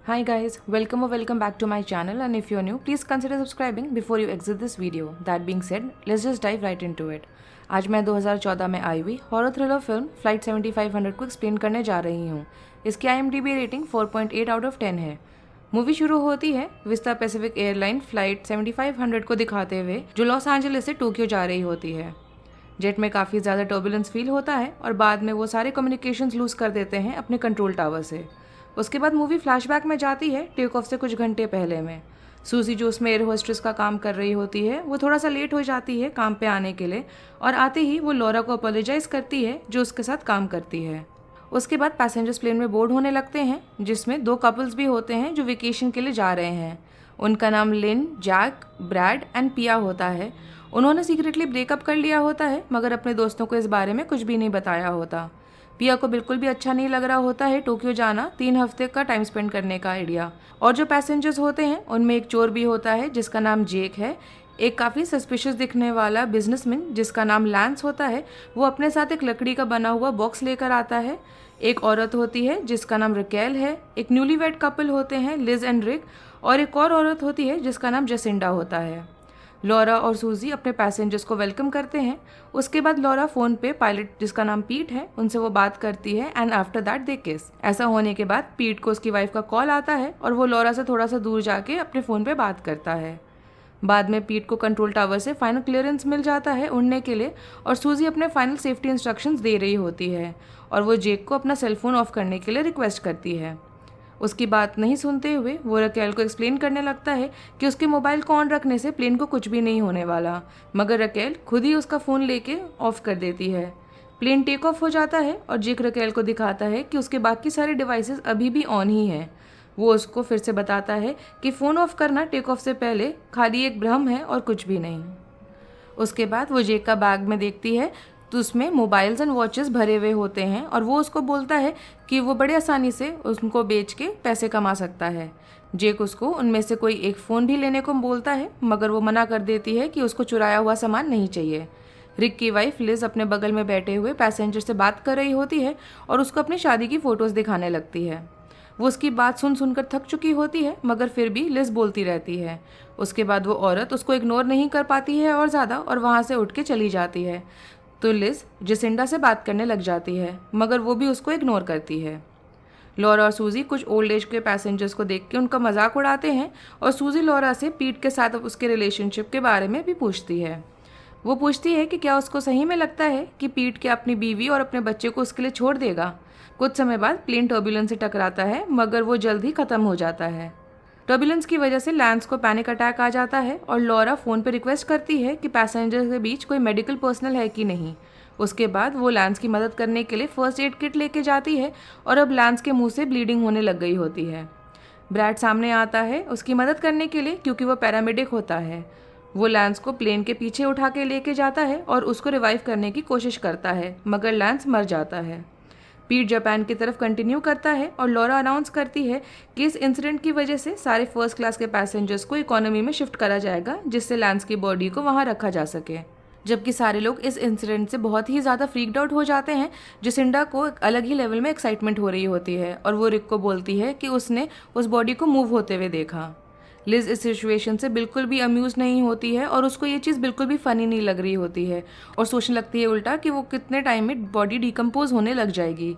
Hi guys, welcome back to my channel, and if you're new, please consider subscribing before you exit this video. That being said, let's just dive right into it. आज मैं 2014 में आई हुई horror thriller film flight 7500 को explain करने जा रही हूँ। इसकी IMDb रेटिंग 4.8 आउट ऑफ 10 है। मूवी शुरू होती है विस्ता पैसिफिक एयरलाइन फ्लाइट 7500 को दिखाते हुए जो लॉस एंजलिस से टोक्यो जा रही होती है। जेट में काफ़ी ज़्यादा टर्बुलेंस फील होता है और बाद में वो सारे कम्युनिकेशंस लूज़ कर देते हैं अपने कंट्रोल टावर से। उसके बाद मूवी फ्लैशबैक में जाती है टेक ऑफ से कुछ घंटे पहले में। सूजी जो उसमें एयर होस्टेस का काम कर रही होती है वो थोड़ा सा लेट हो जाती है काम पे आने के लिए, और आते ही वो लॉरा को अपोलोजाइज करती है जो उसके साथ काम करती है। उसके बाद पैसेंजर्स प्लेन में बोर्ड होने लगते हैं जिसमें दो कपल्स भी होते हैं जो वेकेशन के लिए जा रहे हैं। उनका नाम लिन, जैक, ब्रैड एंड पिया होता है। उन्होंने सीक्रेटली ब्रेकअप कर लिया होता है मगर अपने दोस्तों को इस बारे में कुछ भी नहीं बताया होता। पिया को बिल्कुल भी अच्छा नहीं लग रहा होता है टोक्यो जाना 3 हफ्ते का टाइम स्पेंड करने का आइडिया। और जो पैसेंजर्स होते हैं उनमें एक चोर भी होता है जिसका नाम जेक है, एक काफ़ी सस्पिशियस दिखने वाला बिजनेसमैन जिसका नाम लैंस होता है। वो अपने साथ एक लकड़ी का बना हुआ बॉक्स लेकर आता है। एक औरत होती है जिसका नाम रकेल है, एक न्यूलीवेड कपल होते हैं लिज एंड रिक, और एक और औरत होती है जिसका नाम जेसिंडा होता है। लॉरा और सूजी अपने पैसेंजर्स को वेलकम करते हैं। उसके बाद लॉरा फ़ोन पे पायलट जिसका नाम पीट है उनसे वो बात करती है एंड आफ्टर दैट दे किस। ऐसा होने के बाद पीट को उसकी वाइफ का कॉल आता है और वो लॉरा से थोड़ा सा दूर जाके अपने फ़ोन पे बात करता है। बाद में पीट को कंट्रोल टावर से फाइनल क्लियरेंस मिल जाता है उड़ने के लिए, और सूजी अपने फाइनल सेफ्टी इंस्ट्रक्शंस दे रही होती है और वो जेक को अपना सेलफोन ऑफ करने के लिए रिक्वेस्ट करती है। उसकी बात नहीं सुनते हुए वो रकेल को एक्सप्लेन करने लगता है कि उसके मोबाइल को ऑन रखने से प्लेन को कुछ भी नहीं होने वाला, मगर रकेल खुद ही उसका फ़ोन लेके ऑफ कर देती है। प्लेन टेक ऑफ हो जाता है और जेक रकेल को दिखाता है कि उसके बाकी सारे डिवाइसेस अभी भी ऑन ही हैं। वो उसको फिर से बताता है कि फ़ोन ऑफ करना टेक ऑफ से पहले खाली एक भ्रम है और कुछ भी नहीं। उसके बाद वो जेक का बैग में देखती है तो उसमें मोबाइल्स एंड वॉचेस भरे हुए होते हैं और वो उसको बोलता है कि वो बड़े आसानी से उनको बेच के पैसे कमा सकता है। जेक उसको उनमें से कोई एक फ़ोन भी लेने को बोलता है मगर वो मना कर देती है कि उसको चुराया हुआ सामान नहीं चाहिए। रिक की वाइफ लिज अपने बगल में बैठे हुए पैसेंजर से बात कर रही होती है और उसको अपनी शादी की फ़ोटोज़ दिखाने लगती है। वो उसकी बात सुनकर थक चुकी होती है मगर फिर भी लिज बोलती रहती है। उसके बाद वो औरत उसको इग्नोर नहीं कर पाती है और ज़्यादा, और वहाँ से उठ के चली जाती है। तो लिज जेसिंडा से बात करने लग जाती है मगर वो भी उसको इग्नोर करती है। लॉरा और सूजी कुछ ओल्ड एज के पैसेंजर्स को देख के उनका मजाक उड़ाते हैं और सूजी लॉरा से पीट के साथ उसके रिलेशनशिप के बारे में भी पूछती है। वो पूछती है कि क्या उसको सही में लगता है कि पीट के अपनी बीवी और अपने बच्चे को उसके लिए छोड़ देगा। कुछ समय बाद प्लेन टर्बुलेंस से टकराता है मगर वो जल्द ही ख़त्म हो जाता है। टर्बुलेंस की वजह से लैंस को पैनिक अटैक आ जाता है और लॉरा फ़ोन पर रिक्वेस्ट करती है कि पैसेंजर के बीच कोई मेडिकल पर्सनल है कि नहीं। उसके बाद वो लैंस की मदद करने के लिए फर्स्ट एड किट लेके जाती है और अब लैंस के मुंह से ब्लीडिंग होने लग गई होती है। ब्रैड सामने आता है उसकी मदद करने के लिए क्योंकि वो पैरामेडिक होता है। वो लैंस को प्लेन के पीछे उठा के लेके जाता है और उसको रिवाइव करने की कोशिश करता है मगर लैंस मर जाता है। पीट जापान की तरफ कंटिन्यू करता है और लॉरा अनाउंस करती है कि इस इंसिडेंट की वजह से सारे फर्स्ट क्लास के पैसेंजर्स को इकोनॉमी में शिफ्ट करा जाएगा जिससे लैंस की बॉडी को वहाँ रखा जा सके। जबकि सारे लोग इस इंसिडेंट से बहुत ही ज़्यादा फ्रीक्ड आउट हो जाते हैं। जेसिंडा को एक अलग ही लेवल में एक्साइटमेंट हो रही होती है और वो रिक को बोलती है कि उसने उस बॉडी को मूव होते हुए देखा। लिज इस सिचुएशन से बिल्कुल भी अम्यूज़ नहीं होती है और उसको ये चीज़ बिल्कुल भी फ़नी नहीं लग रही होती है और सोचने लगती है उल्टा कि वो कितने टाइम में बॉडी डिकम्पोज होने लग जाएगी।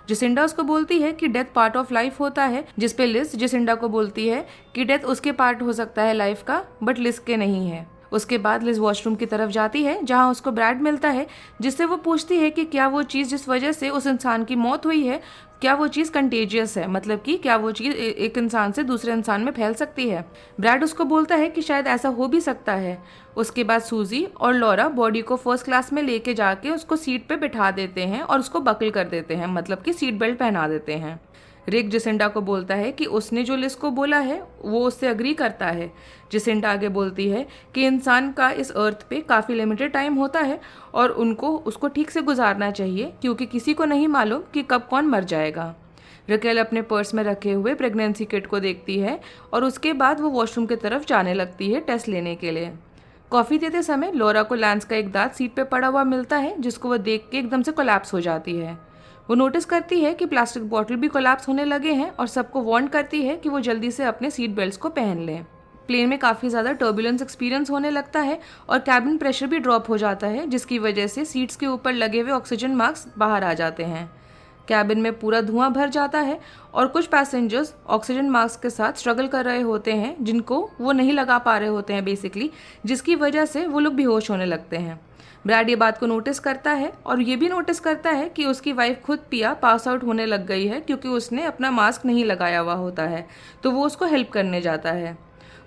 जेसिंडा उसको बोलती है कि डेथ पार्ट ऑफ लाइफ होता है, जिस पे लिज जेसिंडा को बोलती है कि डेथ उसके पार्ट हो सकता है लाइफ का बट लिज के नहीं है। उसके बाद लिज वॉशरूम की तरफ जाती है जहाँ उसको ब्रैड मिलता है जिससे वो पूछती है कि क्या वो चीज़ जिस वजह से उस इंसान की मौत हुई है क्या वो चीज़ कंटेजियस है, मतलब कि क्या वो चीज़ एक इंसान से दूसरे इंसान में फैल सकती है। ब्रैड उसको बोलता है कि शायद ऐसा हो भी सकता है। उसके बाद सूजी और लॉरा बॉडी को फर्स्ट क्लास में लेके जाके उसको सीट पे बिठा देते हैं और उसको बकल कर देते हैं, मतलब कि सीट बेल्ट पहना देते हैं। रिक जेसिंडा को बोलता है कि उसने जो लिज को बोला है वो उससे अग्री करता है। जेसिंडा आगे बोलती है कि इंसान का इस अर्थ पे काफ़ी लिमिटेड टाइम होता है और उसको ठीक से गुजारना चाहिए क्योंकि किसी को नहीं मालूम कि कब कौन मर जाएगा। रकेल अपने पर्स में रखे हुए प्रेगनेंसी किट को देखती है और उसके बाद वो वॉशरूम की तरफ जाने लगती है टेस्ट लेने के लिए। कॉफ़ी देते समय लॉरा को लैंस का एक दांत सीट पे पड़ा हुआ मिलता है जिसको वो देख के एकदम से कोलैप्स हो जाती है। वो नोटिस करती है कि प्लास्टिक बॉटल भी कोलैप्स होने लगे हैं और सबको वार्न करती है कि वो जल्दी से अपने सीट बेल्ट्स को पहन लें। प्लेन में काफ़ी ज़्यादा टर्बुलेंस एक्सपीरियंस होने लगता है और कैबिन प्रेशर भी ड्रॉप हो जाता है, जिसकी वजह से सीट्स के ऊपर लगे हुए ऑक्सीजन मास्क बाहर आ जाते हैं। कैबिन में पूरा धुआं भर जाता है और कुछ पैसेंजर्स ऑक्सीजन मास्क के साथ स्ट्रगल कर रहे होते हैं, जिनको वो नहीं लगा पा रहे होते हैं बेसिकली, जिसकी वजह से वो लोग बेहोश होने लगते हैं। ब्रैड ये बात को नोटिस करता है और ये भी नोटिस करता है कि उसकी वाइफ खुद पिया पास आउट होने लग गई है क्योंकि उसने अपना मास्क नहीं लगाया हुआ होता है, तो वो उसको हेल्प करने जाता है।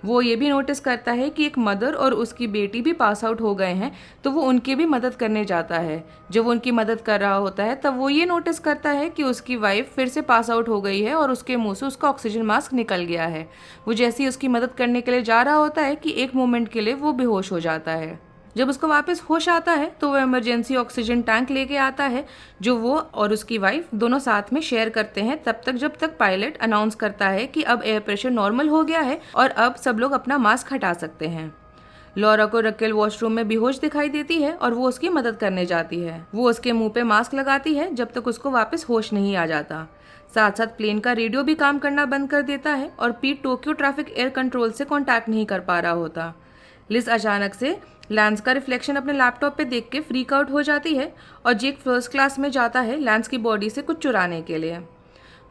वो ये भी नोटिस करता है कि एक मदर और उसकी बेटी भी पास आउट हो गए हैं, तो वो उनकी भी मदद करने जाता है। जब वो उनकी मदद कर रहा होता है तब वो ये नोटिस करता है कि उसकी वाइफ फिर से पास आउट हो गई है और उसके मुंह से उसका ऑक्सीजन मास्क निकल गया है। वो जैसे ही उसकी मदद करने के लिए जा रहा होता है कि एक मोमेंट के लिए वो बेहोश हो जाता है। जब उसको वापस होश आता है तो वो इमरजेंसी ऑक्सीजन टैंक लेके आता है, जो वो और उसकी वाइफ दोनों साथ में शेयर करते हैं तब तक जब तक पायलट अनाउंस करता है कि अब एयर प्रेशर नॉर्मल हो गया है और अब सब लोग अपना मास्क हटा सकते हैं। लॉरा को रकेल वॉशरूम में बेहोश दिखाई देती है और वो उसकी मदद करने जाती है। वो उसके मुंह पे मास्क लगाती है जब तक उसको वापस होश नहीं आ जाता। साथ साथ प्लेन का रेडियो भी काम करना बंद कर देता है और पीट टोक्यो ट्रैफिक एयर कंट्रोल से कॉन्टैक्ट नहीं कर पा रहा होता। लिज अचानक से लैंस का रिफ्लेक्शन अपने लैपटॉप पे देख के फ्रीक आउट हो जाती है और जेक फर्स्ट क्लास में जाता है लैंस की बॉडी से कुछ चुराने के लिए।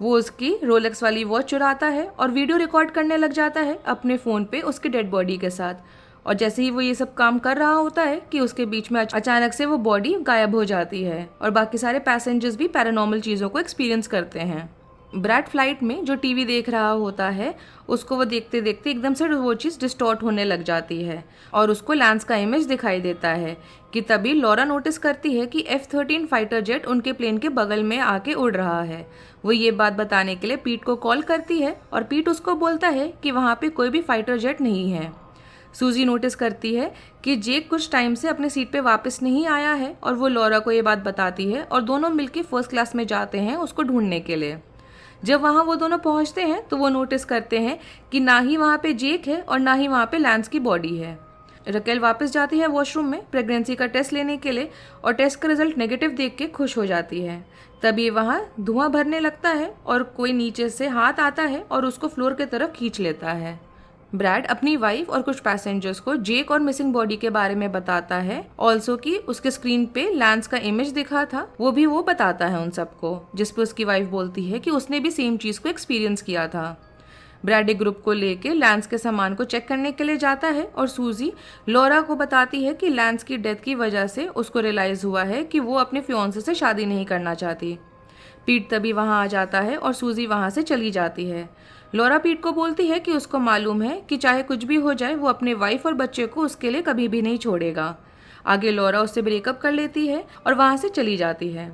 वो उसकी रोलेक्स वाली वॉच चुराता है और वीडियो रिकॉर्ड करने लग जाता है अपने फ़ोन पे उसके डेड बॉडी के साथ। और जैसे ही वो ये सब काम कर रहा होता है कि उसके बीच में अचानक से वो बॉडी गायब हो जाती है और बाकी सारे पैसेंजर्स भी पैरानॉर्मल चीज़ों को एक्सपीरियंस करते हैं। ब्रैड फ्लाइट में जो टीवी देख रहा होता है उसको वो देखते देखते एकदम से वो चीज़ डिस्टॉर्ट होने लग जाती है और उसको लैंस का इमेज दिखाई देता है कि तभी लॉरा नोटिस करती है कि F-13 फाइटर जेट उनके प्लेन के बगल में आके उड़ रहा है। वो ये बात बताने के लिए पीट को कॉल करती है और पीट उसको बोलता है कि वहाँ पे कोई भी फाइटर जेट नहीं है। सूजी नोटिस करती है कि जेक कुछ टाइम से अपने सीट पे वापस नहीं आया है और वो लॉरा को ये बात बताती है और दोनों मिलकर फर्स्ट क्लास में जाते हैं उसको ढूंढने के लिए। जब वहाँ वो दोनों पहुँचते हैं तो वो नोटिस करते हैं कि ना ही वहाँ पे जेक है और ना ही वहाँ पे लैंस की बॉडी है। रकेल वापस जाती है वॉशरूम में प्रेगनेंसी का टेस्ट लेने के लिए और टेस्ट का रिजल्ट नेगेटिव देख के खुश हो जाती है। तभी वहाँ धुआं भरने लगता है और कोई नीचे से हाथ आता है और उसको फ्लोर की तरफ खींच लेता है। ब्रैड अपनी वाइफ और कुछ पैसेंजर्स को जेक और मिसिंग बॉडी के बारे में बताता है, ऑल्सो कि उसके स्क्रीन पे लैंस का इमेज दिखा था वो भी वो बताता है उन सबको, जिस पे उसकी वाइफ बोलती है कि उसने भी सेम चीज़ को एक्सपीरियंस किया था। ब्रैड एक ग्रुप को लेके लैंस के सामान को चेक करने के लिए जाता है और सूजी लॉरा को बताती है कि लैंस की डेथ की वजह से उसको रियलाइज़ हुआ है कि वो अपने फियांसे से शादी नहीं करना चाहती। पीट तभी वहाँ आ जाता है और सूजी वहाँ से चली जाती है। लॉरा पीट को बोलती है कि उसको मालूम है कि चाहे कुछ भी हो जाए वो अपने वाइफ और बच्चे को उसके लिए कभी भी नहीं छोड़ेगा। आगे लॉरा उससे ब्रेकअप कर लेती है और वहाँ से चली जाती है।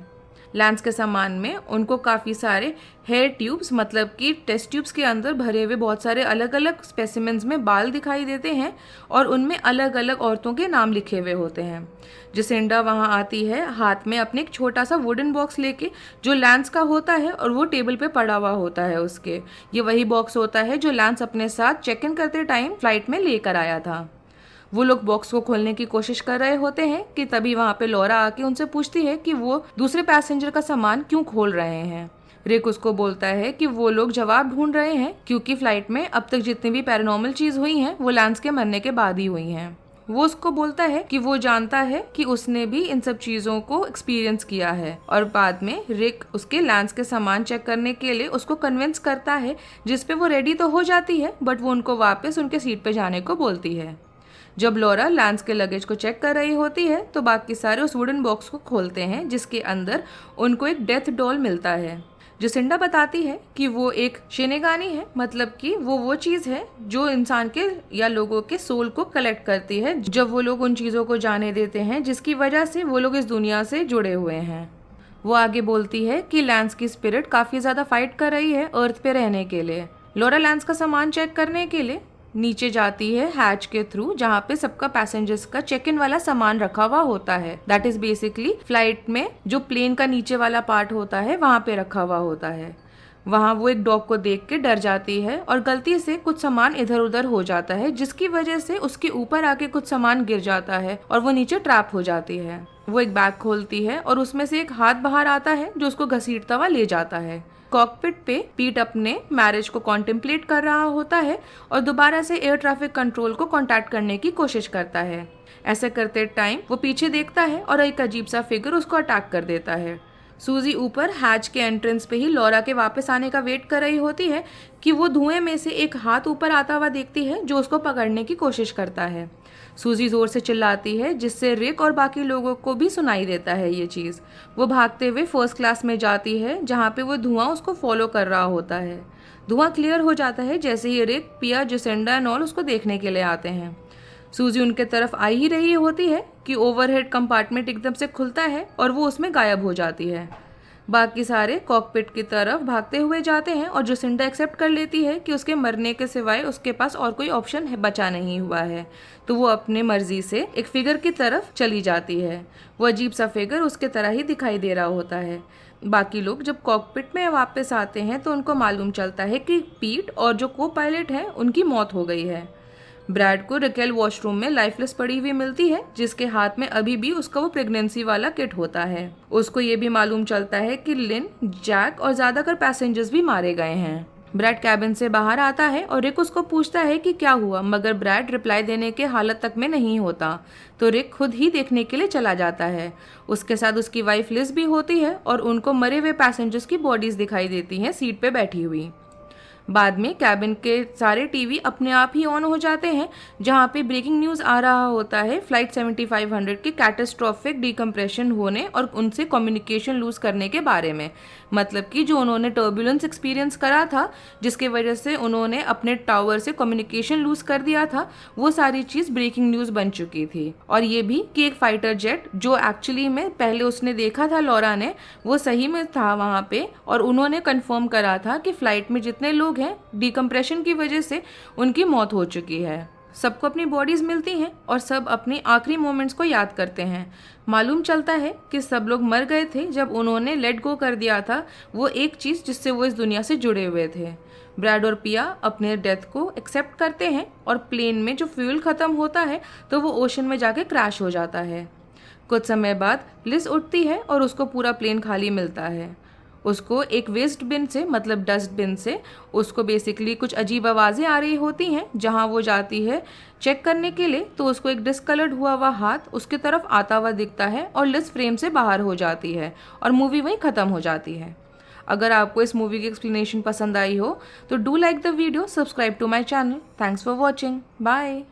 लैंस के सामान में उनको काफ़ी सारे हेयर ट्यूब्स मतलब कि टेस्ट ट्यूब्स के अंदर भरे हुए बहुत सारे अलग अलग स्पेसिमेंस में बाल दिखाई देते हैं और उनमें अलग अलग औरतों के नाम लिखे हुए होते हैं। जसिंडा वहाँ आती है हाथ में अपने एक छोटा सा वुडन बॉक्स लेके जो लैंस का होता है और वो टेबल पे पड़ा हुआ होता है उसके। ये वही बॉक्स होता है जो लैंस अपने साथ चेक इन करते टाइम फ्लाइट में लेकर आया था। वो लोग बॉक्स को खोलने की कोशिश कर रहे होते हैं कि तभी वहाँ पे लॉरा आके उनसे पूछती है कि वो दूसरे पैसेंजर का सामान क्यों खोल रहे हैं। रिक उसको बोलता है कि वो लोग जवाब ढूंढ रहे हैं क्योंकि फ्लाइट में अब तक जितनी भी पैरानॉर्मल चीज़ हुई हैं वो लैंस के मरने के बाद ही हुई हैं। वो उसको बोलता है कि वो जानता है कि उसने भी इन सब चीज़ों को एक्सपीरियंस किया है और बाद में रिक उसके लैंस के सामान चेक करने के लिए उसको कन्विंस करता है, जिसपे वो रेडी तो हो जाती है बट वो उनको वापस उनके सीट पे जाने को बोलती है। जब लॉरा लैंस के लगेज को चेक कर रही होती है तो बाकी सारे उस वुडन बॉक्स को खोलते हैं जिसके अंदर उनको एक डेथ डॉल मिलता है। जसिंडा बताती है कि वो एक शिनेगानी है, मतलब कि वो चीज़ है जो इंसान के या लोगों के सोल को कलेक्ट करती है जब वो लोग उन चीज़ों को जाने देते हैं जिसकी वजह से वो लोग इस दुनिया से जुड़े हुए हैं। वो आगे बोलती है कि लैंस की स्पिरिट काफ़ी ज़्यादा फाइट कर रही है अर्थ पे रहने के लिए। लॉरा लैंस का सामान चेक करने के लिए नीचे जाती है हैच के थ्रू जहाँ पे सबका पैसेंजर्स का चेक इन वाला सामान रखा हुआ होता है। दैट इज बेसिकली फ्लाइट में जो प्लेन का नीचे वाला पार्ट होता है वहाँ पे रखा हुआ होता है। वहाँ वो एक डॉग को देख के डर जाती है और गलती से कुछ सामान इधर उधर हो जाता है, जिसकी वजह से उसके ऊपर आके कुछ सामान गिर जाता है और वो नीचे ट्रैप हो जाती है। वो एक बैग खोलती है और उसमें से एक हाथ बाहर आता है जो उसको घसीटता हुआ ले जाता है। कॉकपिट पे पीट अपने मैरिज को कॉन्टेम्पलेट कर रहा होता है और दोबारा से एयर ट्रैफिक कंट्रोल को कांटेक्ट करने की कोशिश करता है। ऐसा करते टाइम वो पीछे देखता है और एक अजीब सा फिगर उसको अटैक कर देता है। सूजी ऊपर हैच के एंट्रेंस पे ही लॉरा के वापस आने का वेट कर रही होती है कि वो धुएं में से एक हाथ ऊपर आता हुआ देखती है जो उसको पकड़ने की कोशिश करता है। सूजी जोर से चिल्लाती है जिससे रिक और बाकी लोगों को भी सुनाई देता है ये चीज़। वो भागते हुए फर्स्ट क्लास में जाती है जहाँ पे वो धुआं उसको फॉलो कर रहा होता है। धुआं क्लियर हो जाता है जैसे ही रिक, पिया, जसिंडा एंड ऑल उसको देखने के लिए आते हैं। सूजी उनके तरफ आ ही रही होती है कि ओवरहेड कंपार्टमेंट एकदम से खुलता है और वो उसमें गायब हो जाती है। बाकी सारे कॉकपिट की तरफ भागते हुए जाते हैं और जसिंडा एक्सेप्ट कर लेती है कि उसके मरने के सिवाय उसके पास और कोई ऑप्शन बचा नहीं हुआ है, तो वो अपने मर्जी से एक फिगर की तरफ चली जाती है। वो अजीब सा फिगर उसके तरह ही दिखाई दे रहा होता है। बाकी लोग जब कॉकपिट में वापस आते हैं तो उनको मालूम चलता है कि पीट और जो को पायलट है उनकी मौत हो गई है। ब्रैड को रिकेल वॉशरूम में लाइफलेस पड़ी हुई मिलती है जिसके हाथ में अभी भी उसका वो प्रेगनेंसी वाला किट होता है। उसको ये भी मालूम चलता है कि लिन, जैक और ज्यादातर पैसेंजर्स भी मारे गए हैं। ब्रैड कैबिन से बाहर आता है और रिक उसको पूछता है कि क्या हुआ, मगर ब्रैड रिप्लाई देने के हालत तक में नहीं होता, तो रिक खुद ही देखने के लिए चला जाता है। उसके साथ उसकी वाइफ लिज भी होती है और उनको मरे हुए पैसेंजर्स की बॉडीज दिखाई देती हैं सीट पे बैठी हुई। बाद में कैबिन के सारे टीवी अपने आप ही ऑन हो जाते हैं जहाँ पे ब्रेकिंग न्यूज़ आ रहा होता है फ्लाइट 7500 के कैटास्ट्रॉफिक डिकम्प्रेशन होने और उनसे कम्युनिकेशन लूज करने के बारे में। मतलब कि जो उन्होंने टर्बुलेंस एक्सपीरियंस करा था जिसकी वजह से उन्होंने अपने टावर से कम्युनिकेशन लूज कर दिया था, वो सारी चीज़ ब्रेकिंग न्यूज़ बन चुकी थी। और ये भी कि एक फाइटर जेट जो एक्चुअली में पहले उसने देखा था लॉरा ने, वो सही में था वहाँ पे और उन्होंने कन्फर्म करा था कि फ्लाइट में जितने लोग हैं डिकम्प्रेशन की वजह से उनकी मौत हो चुकी है। सबको अपनी बॉडीज मिलती हैं और सब अपनी आखिरी मोमेंट्स को याद करते हैं। मालूम चलता है कि सब लोग मर गए थे जब उन्होंने लेट गो कर दिया था वो एक चीज़ जिससे वो इस दुनिया से जुड़े हुए थे। ब्रैड और पिया अपने डेथ को एक्सेप्ट करते हैं और प्लेन में जो फ्यूल ख़त्म होता है तो वो ओशन में जाके क्रैश हो जाता है। कुछ समय बाद लिज उठती है और उसको पूरा प्लेन खाली मिलता है। उसको एक वेस्ट बिन से, मतलब डस्टबिन से, उसको बेसिकली कुछ अजीब आवाज़ें आ रही होती हैं। जहाँ वो जाती है चेक करने के लिए तो उसको एक डिस्कलर्ड हुआ हुआ हाथ उसके तरफ आता हुआ दिखता है और लिज फ्रेम से बाहर हो जाती है और मूवी वहीं ख़त्म हो जाती है। अगर आपको इस मूवी की एक्सप्लेनेशन पसंद आई हो तो do like the video, subscribe to my channel. Thanks for watching, bye.